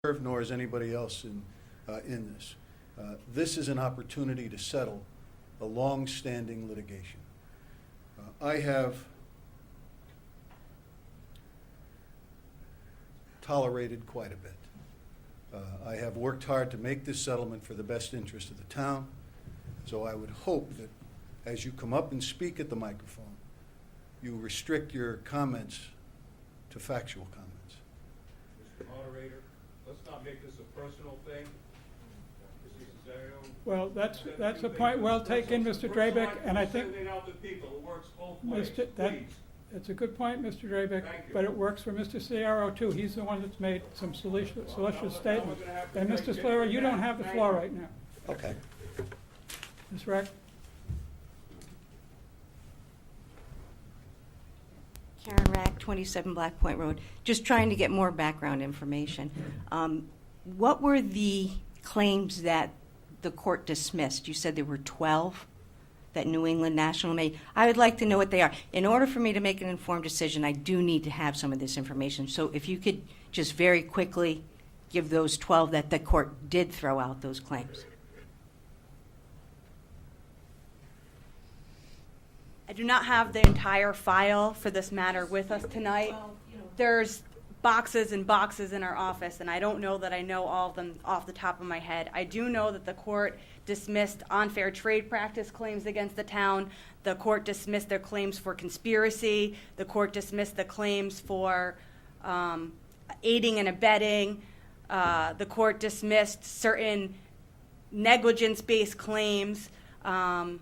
nor is anybody else in this. This is an opportunity to settle a long-standing litigation. I have tolerated quite a bit. I have worked hard to make this settlement for the best interest of the town, so I would hope that as you come up and speak at the microphone, you restrict your comments to factual comments. Mr. Moderator, let's not make this a personal thing. Mr. Cesario. Well, that's a point well taken, Mr. Drabeck, and I think sending out the people. It works both ways. Please. It's a good point, Mr. Drabeck, Thank you. but it works for Mr. Ciaro too. He's the one that's made some salacious statements. And Mr. Slura, you don't have the floor right now. Okay. Ms. Reck? Karen Rack, 27 Black Point Road. Just trying to get more background information. What were the claims that the court dismissed? You said there were 12 that New England National made. I would like to know what they are. In order for me to make an informed decision, I do need to have some of this information. So if you could just very quickly give those 12 that the court did throw out those claims. I do not have the entire file for this matter with us tonight. There's boxes and boxes in our office, and I don't know that I know all of them off the top of my head. I do know that the court dismissed unfair trade practice claims against the town. The court dismissed their claims for conspiracy. The court dismissed the claims for aiding and abetting. The court dismissed certain negligence-based claims. And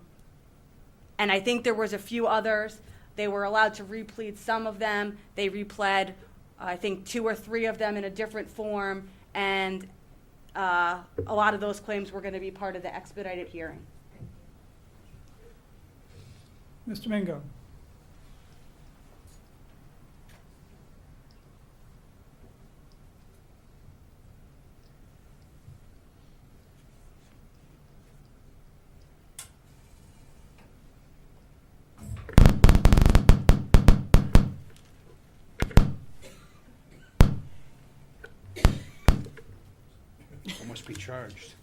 I think there was a few others. They were allowed to replead some of them. They repled, I think, 2 or 3 of them in a different form, and a lot of those claims were going to be part of the expedited hearing. Mr. Mingo? Must be charged.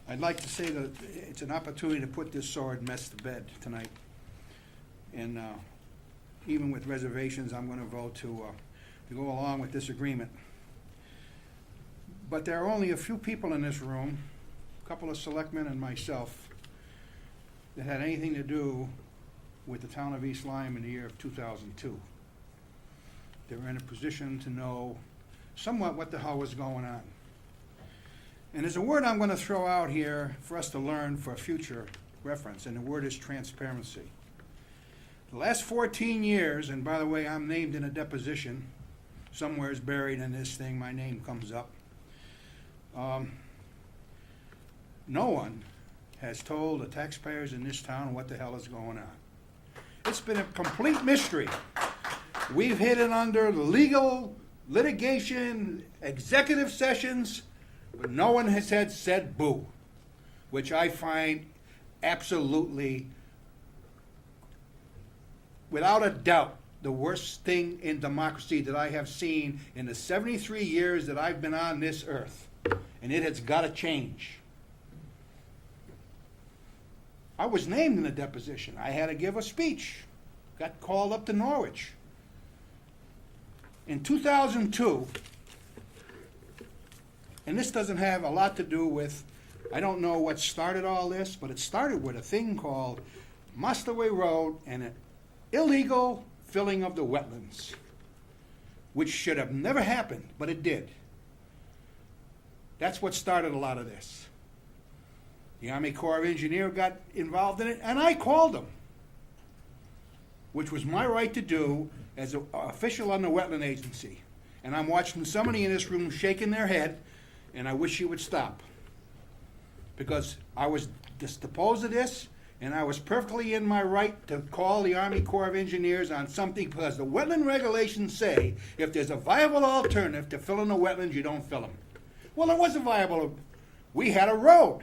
I'd like to say that it's an opportunity to put this sword mess to bed tonight. And even with reservations, I'm going to vote to go along with this agreement. But there are only a few people in this room, a couple of selectmen and myself, that had anything to do with the town of East Lyme in the year of 2002. They were in a position to know somewhat what the hell was going on. And there's a word I'm going to throw out here for us to learn for future reference, and the word is transparency. The last 14 years, and by the way, I'm named in a deposition, somewhere is buried in this thing, my name comes up. No one has told the taxpayers in this town what the hell is going on. It's been a complete mystery. We've hid it under legal litigation, executive sessions, but no one has said boo, which I find absolutely, without a doubt, the worst thing in democracy that I have seen in the 73 years that I've been on this earth. And it has got to change. I was named in the deposition. I had to give a speech. Got called up to Norwich. In 2002, and this doesn't have a lot to do with, I don't know what started all this, but it started with a thing called Mustaway Road and an illegal filling of the wetlands, which should have never happened, but it did. That's what started a lot of this. The Army Corps of Engineers got involved in it, and I called them, which was my right to do as an official on the Wetland Agency. And I'm watching somebody in this room shaking their head, and I wish you would stop. Because I was disposed of this, and I was perfectly in my right to call the Army Corps of Engineers on something, because the wetland regulations say if there's a viable alternative to filling the wetlands, you don't fill them. Well, it wasn't viable. We had a road,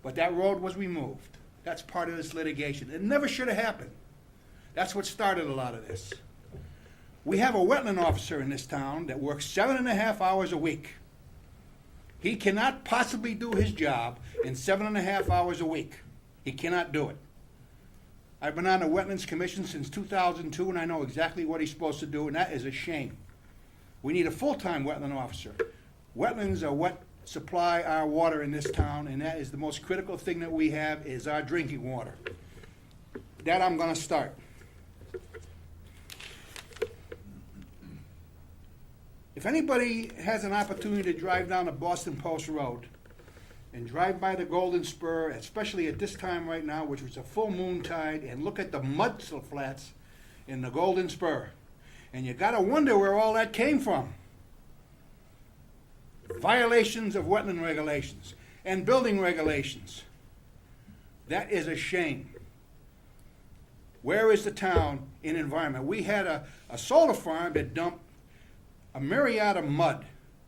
but that road was removed. That's part of this litigation. It never should have happened. That's what started a lot of this. We have a wetland officer in this town that works 7.5 hours a week. He cannot possibly do his job in 7.5 hours a week. He cannot do it. I've been on the Wetlands Commission since 2002, and I know exactly what he's supposed to do, and that is a shame. We need a full-time wetland officer. Wetlands are what supply our water in this town, and that is the most critical thing that we have is our drinking water. That I'm gonna start. If anybody has an opportunity to drive down the Boston Post Road and drive by the Golden Spur, especially at this time right now, which was a full moon tide, and look at the mud flats in the Golden Spur, and you gotta wonder where all that came from. Violations of wetland regulations and building regulations. That is a shame. Where is the town in environment? We had a solar farm that dumped a myriad of mud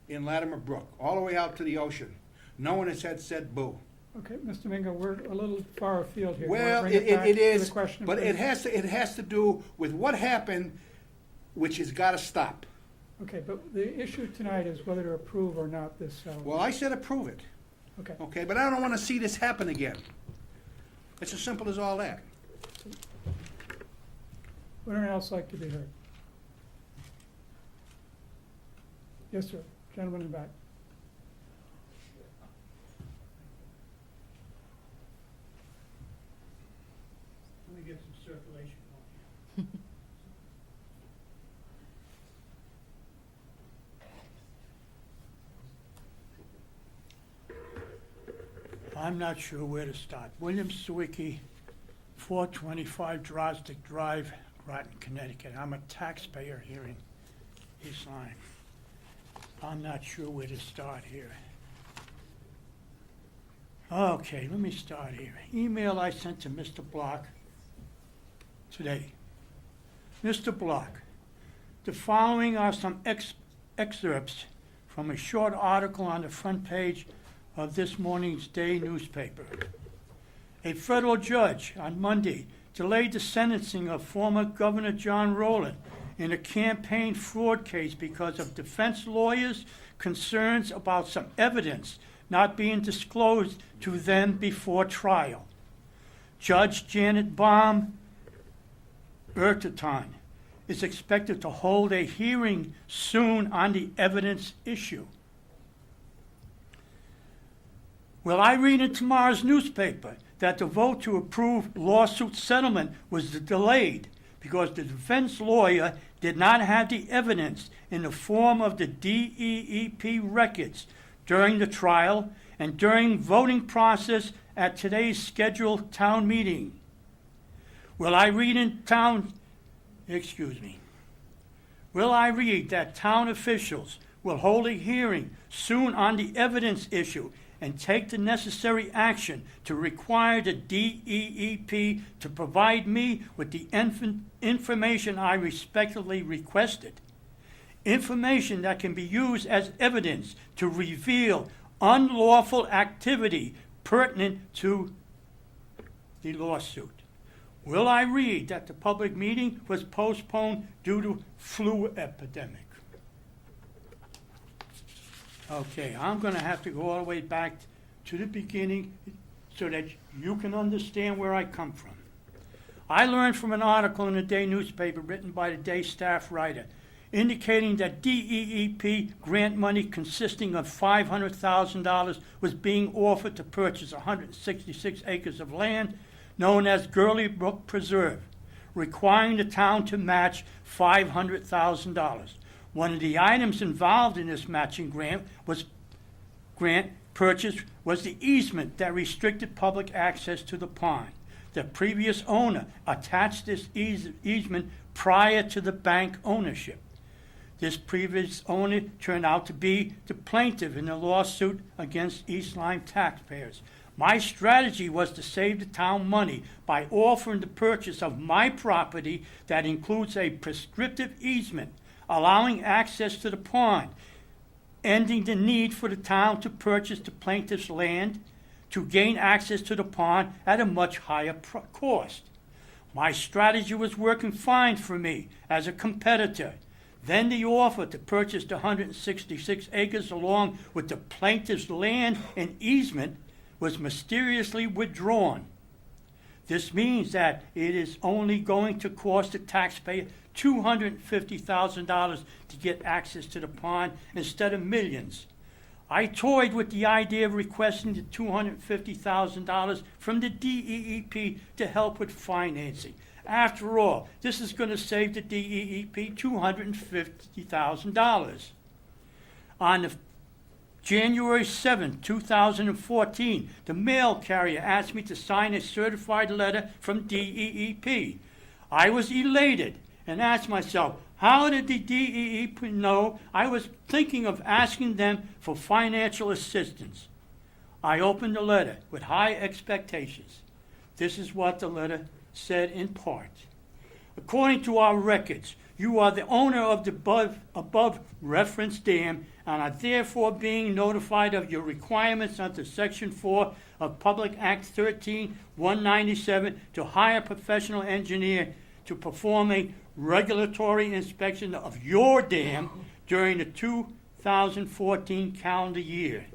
in Latimer Brook, all the way out to the ocean. No one has had said boo. Okay, Mr. Mingo, we're a little far afield here. Well, Wanna bring back it to the is, question, but please? it has to do with what happened, which has got to stop. Okay, but the issue tonight is whether to approve or not this settlement. Well, I said approve it, Okay, okay, but I don't want to see this happen again. It's as simple as all that. would anyone else like to be heard? Yes, sir. Gentleman in the back. Let me get some circulation going. I'm not sure where to start. William Sawicki, 425 Drosdick Drive, Groton, Connecticut. I'm a taxpayer here in East Lyme. I'm not sure where to start here. Okay, let me start here. Email I sent to Mr. Block today. Mr. Block, the following are some excerpts from a short article on the front page of this morning's day newspaper. A federal judge on Monday delayed the sentencing of former Governor John Rowland in a campaign fraud case because of defense lawyers' concerns about some evidence not being disclosed to them before trial. Judge Janet Baum Erteton is expected to hold a hearing soon on the evidence issue. Will I read in tomorrow's newspaper that the vote to approve lawsuit settlement was delayed because the defense lawyer did not have the evidence in the form of the DEEP records during the trial and during voting process at today's scheduled town meeting? Will I read that town officials will hold a hearing soon on the evidence issue and take the necessary action to require the DEEP to provide me with the information I respectfully requested? Information that can be used as evidence to reveal unlawful activity pertinent to the lawsuit. Will I read that the public meeting was postponed due to flu epidemic? Okay, I'm going to have to go all the way back to the beginning so that you can understand where I come from. I learned from an article in the Day newspaper written by the Day staff writer indicating that DEEP grant money consisting of $500,000 was being offered to purchase 166 acres of land known as Gurley Brook Preserve, requiring the town to match $500,000. One of the items involved in this matching grant purchase was the easement that restricted public access to the pond. The previous owner attached this easement prior to the bank ownership. This previous owner turned out to be the plaintiff in the lawsuit against East Lyme taxpayers. My strategy was to save the town money by offering the purchase of my property that includes a prescriptive easement allowing access to the pond, ending the need for the town to purchase the plaintiff's land to gain access to the pond at a much higher cost. My strategy was working fine for me as a competitor. Then the offer to purchase the 166 acres along with the plaintiff's land and easement was mysteriously withdrawn. This means that it is only going to cost the taxpayer $250,000 to get access to the pond instead of millions. I toyed with the idea of requesting the $250,000 from the DEEP to help with financing. After all, this is going to save the DEEP $250,000. On January 7, 2014, the mail carrier asked me to sign a certified letter from DEEP. I was elated and asked myself, how did the DEEP know I was thinking of asking them for financial assistance? I opened the letter with high expectations. This is what the letter said in part. According to our records, you are the owner of the above referenced dam and are therefore being notified of your requirements under Section 4 of Public Act 13-197 to hire a professional engineer to perform a regulatory inspection of your dam during the 2014 calendar year.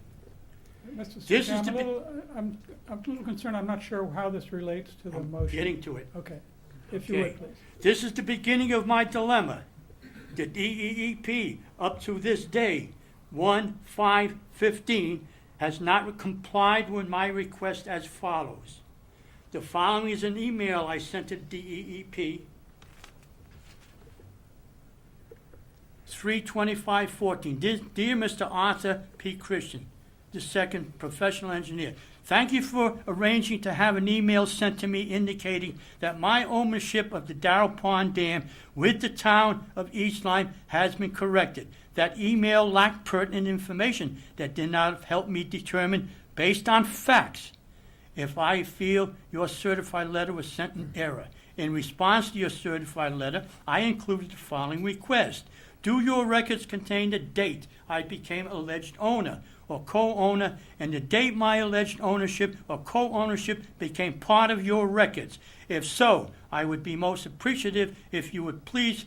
Mr. This Speaker, is I'm a little concerned. I'm not sure how this relates to the I'm motion. getting to it. Okay, if you Okay. would, please. This is the beginning of my dilemma. The DEEP, up to this day, 1/5/15, has not complied with my request as follows. The following is an email I sent to DEEP, 3/25/14. Dear Mr. Arthur P. Christian, the second professional engineer, thank you for arranging to have an email sent to me indicating that my ownership of the Darrell Pond Dam with the town of East Lyme has been corrected. That email lacked pertinent information that did not help me determine, based on facts, if I feel your certified letter was sent in error. In response to your certified letter, I included the following request. Do your records contain the date I became alleged owner or co-owner and the date my alleged ownership or co-ownership became part of your records? If so, I would be most appreciative if you would please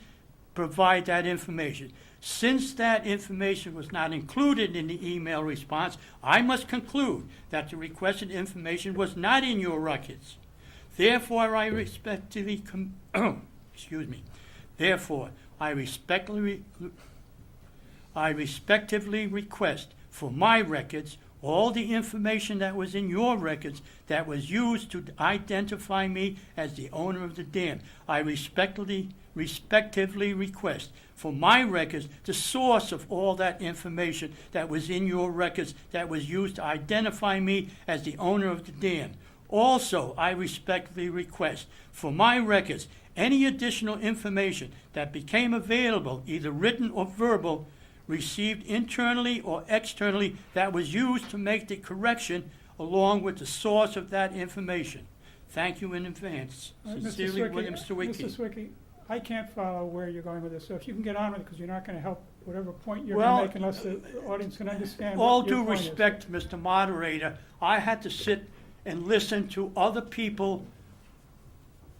provide that information. Since that information was not included in the email response, I must conclude that the requested information was not in your records. Therefore, I respectively request for my records all the information that was in your records that was used to identify me as the owner of the dam. I respectively request for my records the source of all that information that was in your records that was used to identify me as the owner of the dam. Also, I respectfully request for my records any additional information that became available, either written or verbal, received internally or externally, that was used to make the correction along with the source of that information. Thank you in advance. Sincerely, William Sawicki. Mr. Sawicki, I can't follow where you're going with this, so if you can get on with it, because you're not going to help whatever point you're Well, going to make unless the audience can understand All what your due point is. respect, Mr. Moderator, I had to sit and listen to other people.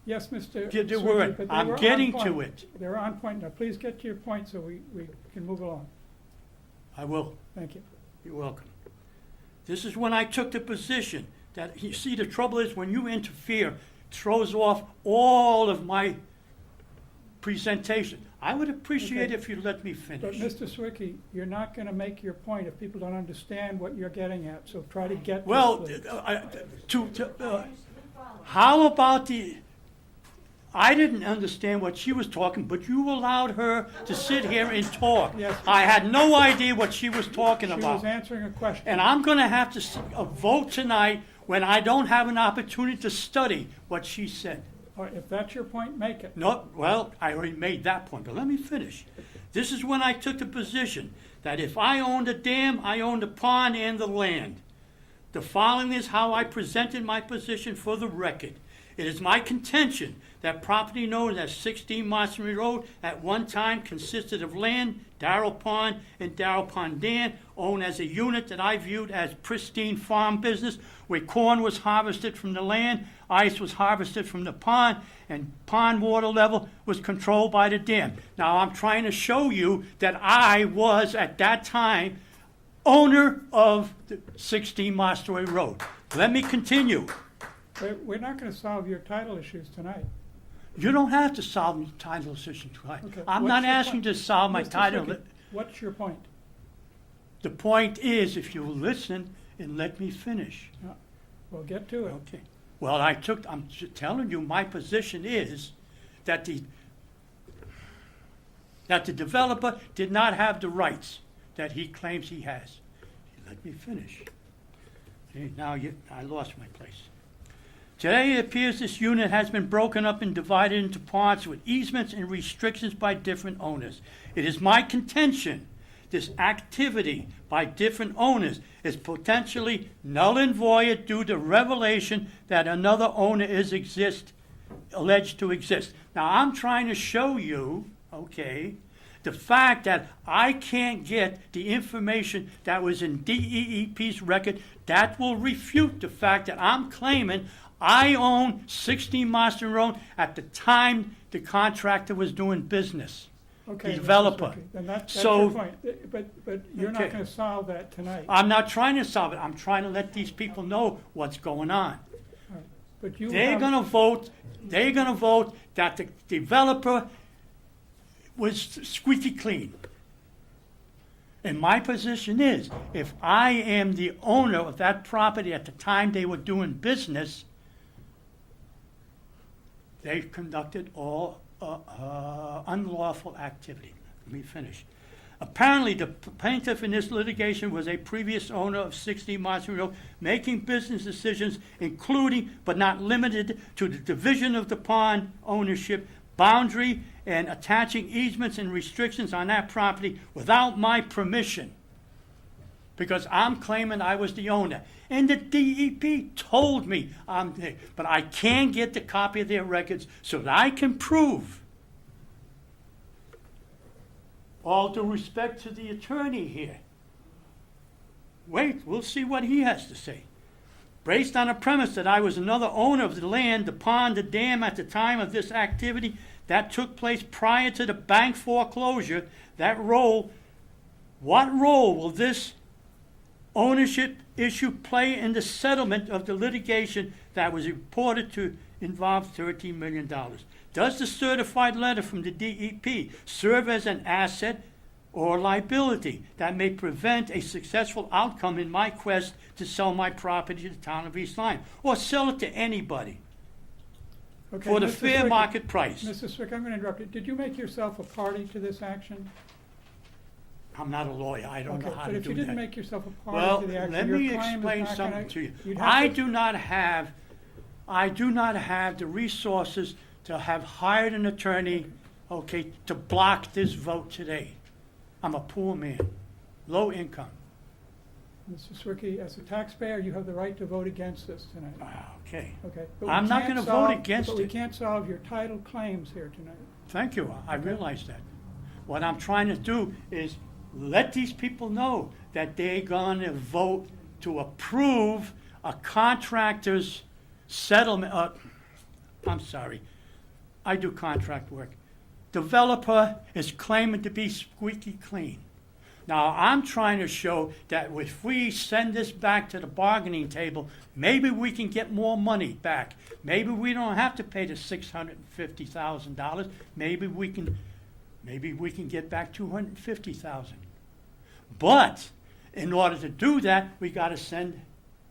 Yes, Mr. Give the Sawicki, word. but they I'm were on getting point. to it. They're on point. Now, please get to your point so we can move along. I will. Thank you. You're welcome. This is when I took the position that, you see, the trouble is when you interfere, it throws off all of my presentation. I would appreciate Okay. if you let me But, finish. Mr. Sawicki, you're not going to make your point if people don't understand what you're getting at, so try to get Well, this, please. how about the, I didn't understand what she was talking, but you allowed her to sit here and talk. Yes. I had no idea what she was talking She about. was answering a question. And I'm going to have to vote tonight when I don't have an opportunity to study what she said. All right, if that's your point, make it. No, well, I already made that point, but let me finish. This is when I took the position that if I owned a dam, I owned the pond and the land. The following is how I presented my position for the record. It is my contention that property known as 16 Mossery Road at one time consisted of land, Darrell Pond, and Darrell Pond Dam, owned as a unit that I viewed as pristine farm business, where corn was harvested from the land, ice was harvested from the pond, and pond water level was controlled by the dam. Now, I'm trying to show you that I was, at that time, owner of the 16 Mossery Road. Let me continue. We're not going to solve your title issues tonight. You don't have to solve the title issue tonight. Okay, I'm what's not your asking point? to solve my Mr. title. Zwicky, what's your point? The point is, if you listen and let me finish. We'll get to it. Okay. Well, I'm telling you, my position is that the developer did not have the rights that he claims he has. Let me finish. Okay, now I lost my place. Today, it appears this unit has been broken up and divided into parts with easements and restrictions by different owners. It is my contention this activity by different owners is potentially null and void due to revelation that another owner is alleged to exist. Now, I'm trying to show you, okay, the fact that I can't get the information that was in DEEP's record that will refute the fact that I'm claiming I own 16 Marston Road at the time the contractor was doing business. Okay, The Mr. developer. Zwicky, then that's So- your point. But you're not Okay. going to solve that tonight. I'm not trying to solve it. I'm trying to let these people know what's going on. But you They're have- going to vote. They're going to vote that the developer was squeaky clean. And my position is, if I am the owner of that property at the time they were doing business, they conducted all unlawful activity. Let me finish. Apparently, the plaintiff in this litigation was a previous owner of 60 Martin Road, making business decisions including, but not limited to, the division of the pond ownership, boundary, and attaching easements and restrictions on that property without my permission. Because I'm claiming I was the owner. And the DEP told me I'm there. But I can get the copy of their records so that I can prove. All due respect to the attorney here. Wait, we'll see what he has to say. Based on a premise that I was another owner of the land, the pond, the dam at the time of this activity that took place prior to the bank foreclosure, what role will this ownership issue play in the settlement of the litigation that was reported to involve $13 million? Does the certified letter from the DEP serve as an asset or liability that may prevent a successful outcome in my quest to sell my property to the town of East Lyme, or sell it to anybody Okay, for the Mr. fair Zwicky- market price? Mr. Zwick, I'm going to interrupt you. Did you make yourself a party to this action? I'm not a lawyer. I don't know Okay, how but to if do you didn't that. make yourself a Well, party to the action, let your me claim is explain not something gonna- to you. you'd have I to- do not have the resources to have hired an attorney, okay, to block this vote today. I'm a poor man, low income. Mr. Zwicky, as a taxpayer, you have the right to vote against this tonight. Okay, Okay. but we I'm not can't gonna solve- vote against But we it. can't solve your title claims here tonight. thank you. I realize that. What I'm trying to do is let these people know that they're going to vote to approve a contractor's settlement. I'm sorry. I do contract work. Developer is claiming to be squeaky clean. Now, I'm trying to show that if we send this back to the bargaining table, maybe we can get more money back. Maybe we don't have to pay the $650,000. Maybe we can get back $250,000. But in order to do that, we got to send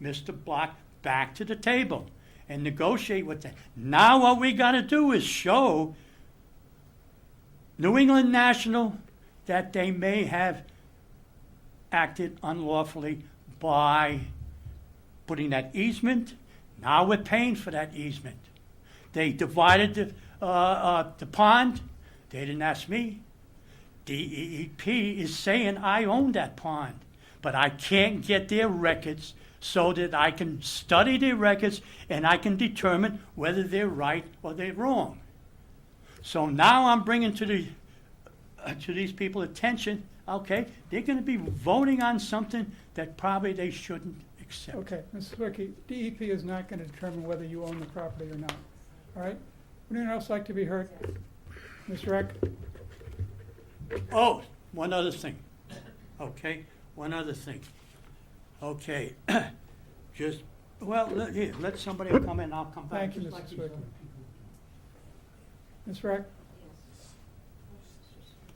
Mr. Block back to the table and negotiate with them. Now what we got to do is show New England National that they may have acted unlawfully by putting that easement. Now we're paying for that easement. They divided the pond. They didn't ask me. DEP is saying I own that pond, but I can't get their records so that I can study their records and I can determine whether they're right or they're wrong. So now I'm bringing to these people attention, okay, they're going to be voting on something that probably they shouldn't accept. Okay, Mrs. Zwicky, DEP is not going to determine whether you own the property or not. All right? Would anyone else like to be heard? Ms. Reck? Oh, one other thing. Okay, one other thing. Okay, here, let somebody come in, I'll come back. Thank you, just Mrs. like these Zwicky. other people. Ms. Reck?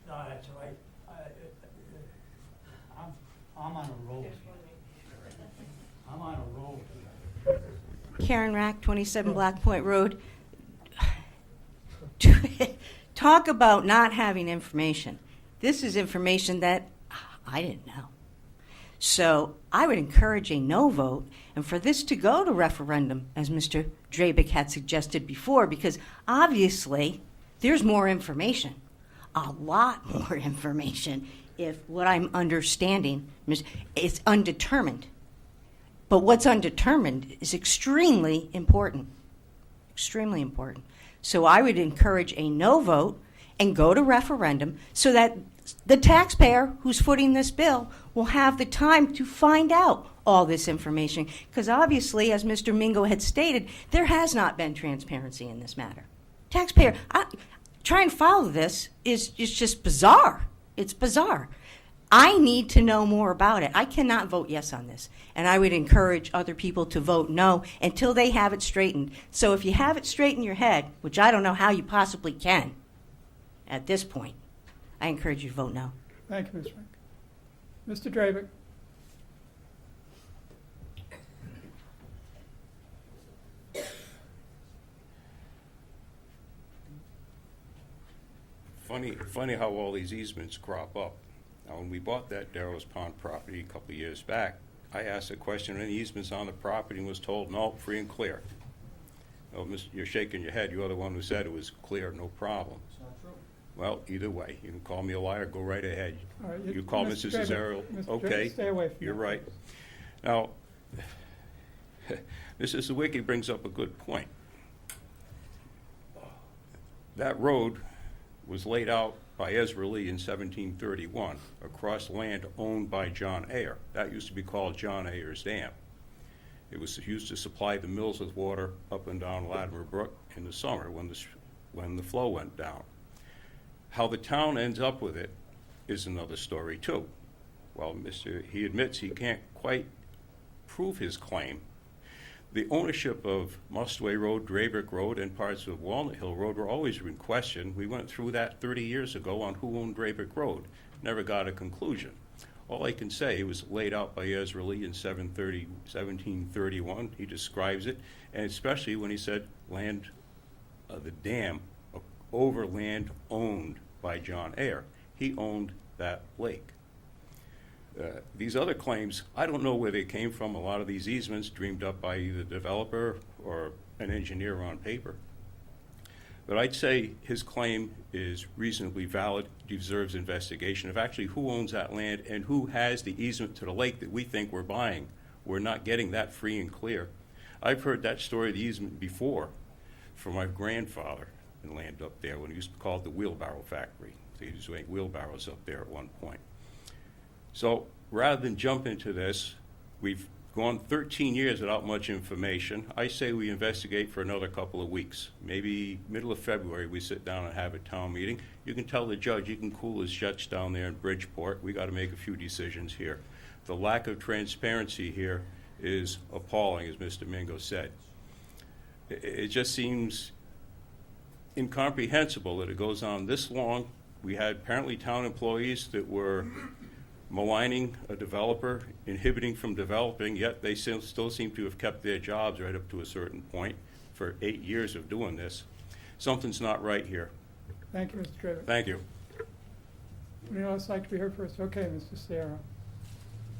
No, that's all right. I'm on a roll. I'm on a roll. Karen Rack, 27 Black Point Road. Talk about not having information. This is information that I didn't know. So I would encourage a no vote, and for this to go to referendum, as Mr. Drabick had suggested before, because obviously there's more information, a lot more information, if what I'm understanding is undetermined. But what's undetermined is extremely important. Extremely important. So I would encourage a no vote and go to referendum so that the taxpayer who's footing this bill will have the time to find out all this information. Because obviously, as Mr. Mingo had stated, there has not been transparency in this matter. Taxpayer, trying to follow this is just bizarre. It's bizarre. I need to know more about it. I cannot vote yes on this. And I would encourage other people to vote no until they have it straightened. So if you have it straight in your head, which I don't know how you possibly can at this point, I encourage you to vote no. Thank you, Ms. Reck. Mr. Drabick? Funny how all these easements crop up. Now, when we bought that Darrow's Pond property a couple of years back, I asked a question, any easements on the property, and was told, no, free and clear. Oh, you're shaking your head. You're the one who said it was clear, no problem. It's not true. Well, either way, you can call me a liar, go right ahead. All right, You call Mr. Mrs. Drabick, Cesareo, Mr. Drabick, okay, stay away from you're that. right. Now, Mrs. Sawicki brings up a good point. That road was laid out by Ezra Lee in 1731 across land owned by John Ayer. That used to be called John Ayer's Dam. It was used to supply the mills with water up and down Latimer Brook in the summer when the flow went down. How the town ends up with it is another story too. Well, he admits he can't quite prove his claim. The ownership of Mustway Road, Drabick Road, and parts of Walnut Hill Road were always in question. We went through that 30 years ago on who owned Drabick Road. Never got a conclusion. All I can say, it was laid out by Ezra Lee in 1731. He describes it, and especially when he said land, the dam over land owned by John Ayer. He owned that lake. These other claims, I don't know where they came from. A lot of these easements dreamed up by either the developer or an engineer on paper. But I'd say his claim is reasonably valid, deserves investigation of actually who owns that land and who has the easement to the lake that we think we're buying. We're not getting that free and clear. I've heard that story of the easement before from my grandfather in land up there when he used to call it the wheelbarrow factory. So he used to make wheelbarrows up there at one point. So rather than jump into this, we've gone 13 years without much information. I say we investigate for another couple of weeks. Maybe middle of February we sit down and have a town meeting. You can tell the judge he can cool his jets down there in Bridgeport. We got to make a few decisions here. The lack of transparency here is appalling, as Mr. Mingo said. It just seems incomprehensible that it goes on this long. We had apparently town employees that were maligning a developer, inhibiting from developing, yet they still seem to have kept their jobs right up to a certain point for 8 years of doing this. Something's not right here. Thank you, Mr. Drabick. Thank you. Would anyone else like to be heard first? Okay, Mr. Zero,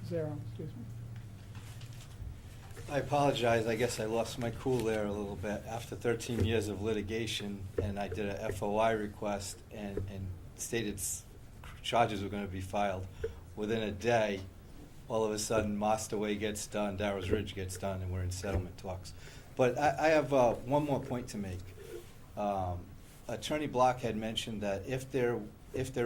excuse me. I apologize. I guess I lost my cool there a little bit. After 13 years of litigation, and I did a FOI request and stated charges were going to be filed. Within a day, all of a sudden Mostaway gets done, Darrow's Ridge gets done, and we're in settlement talks. But I have one more point to make. Attorney Block had mentioned that if there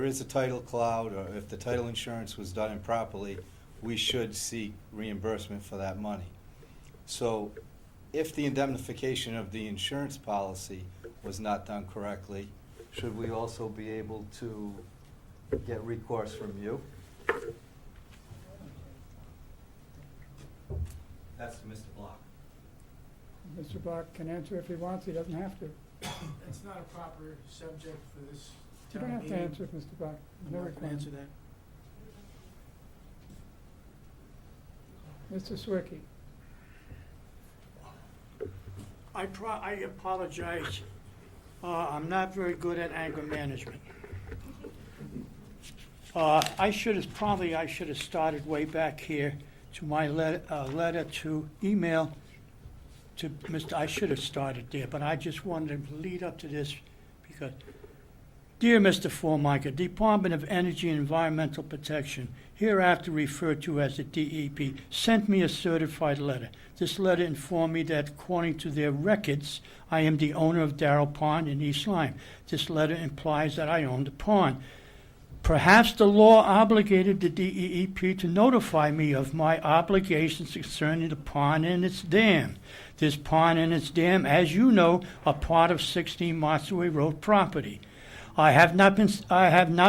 is a title cloud, or if the title insurance was done improperly, we should seek reimbursement for that money. So if the indemnification of the insurance policy was not done correctly, should we also be able to get recourse from you? That's Mr. Block. Mr. Block can answer if he wants, he doesn't have to. That's not a proper subject for this. You don't have to answer it, Mr. Block. No requirement. answer that. Mr. Swicky. I apologize. I'm not very good at anger management. I should have started way back here to my letter to email to Mr. I should have started there, but I just wanted to lead up to this because, dear Mr. Formica, Department of Energy and Environmental Protection, hereafter referred to as the DEP, sent me a certified letter. This letter informed me that according to their records, I am the owner of Darrow Pond in East Lyme. This letter implies that I own the pond. Perhaps the law obligated the DEP to notify me of my obligations concerning the pond and its dam. This pond and its dam, as you know, are part of 16 Mossaway Road property. I have not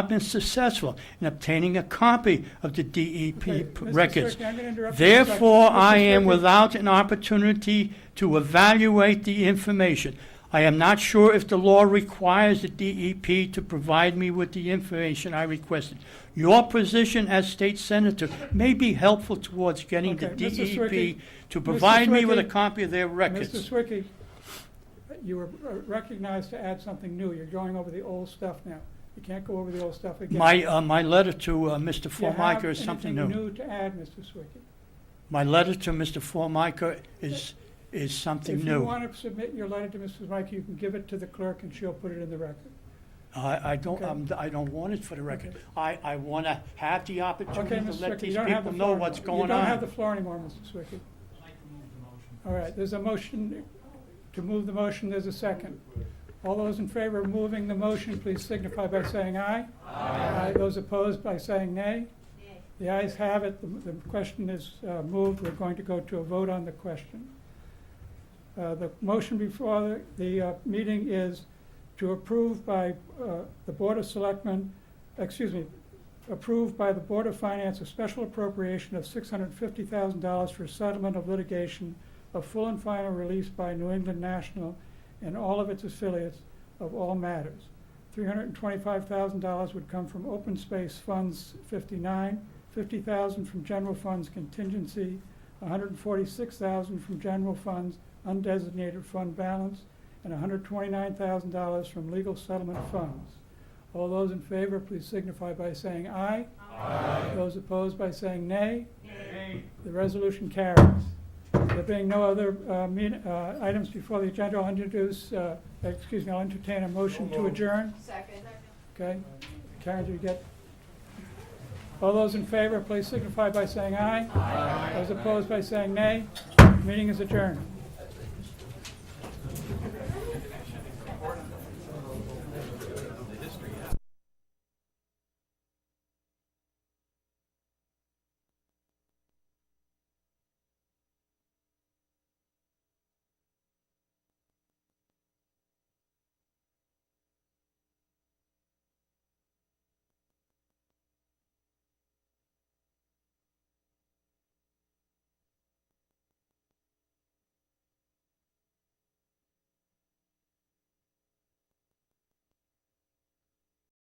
been successful in obtaining a copy of the DEP Okay, Mr. records. Swicky, I'm gonna interrupt you for a second. Therefore, Mr. I am Swicky. without an opportunity to evaluate the information. I am not sure if the law requires the DEP to provide me with the information I requested. Your position as state senator may be helpful towards getting the Okay, Mr. DEP Swicky. to Mr. provide me with a Swicky. copy of their Mr. records. Swicky, you were recognized to add something new. You're going over the old stuff now. You can't go over the old stuff again. My letter to Mr. Do you have Formica is something anything new. new to add, Mr. Swicky? My letter to Mr. Formica is something If you new. want to submit your letter to Mrs. Mike, you can give it to the clerk and she'll put it in the record. I don't Okay. I don't want it for the record. Okay. I want to have the Okay, opportunity to Mr. let Swicky, these you don't have people the know floor what's anymore. going You don't have the on. floor anymore, Mr. Swicky. All right, there's a motion to move the motion. There's a second. All those in favor of moving the motion, please signify by saying aye. Aye. Those opposed by saying nay. The ayes have it. The question is moved. We're going to go to a vote on the question. The motion before the meeting is to approve by the Board of Selectmen, approved by the Board of Finance a special appropriation of $650,000 for settlement of litigation of full and final release by New England National and all of its affiliates of all matters. $325,000 would come from Open Space Funds 59, $50,000 from General Funds Contingency, $146,000 from General Funds Undesignated Fund Balance, and $129,000 from Legal Settlement Funds. All those in favor, please signify by saying aye. Aye. Those opposed by saying nay. Nay. The resolution carries. There being no other items before the agenda, I'll I'll entertain a motion to adjourn. Second. Okay. Karen, do you get? All those in favor, please signify by saying aye. Aye. Those opposed by saying nay. Meeting is adjourned.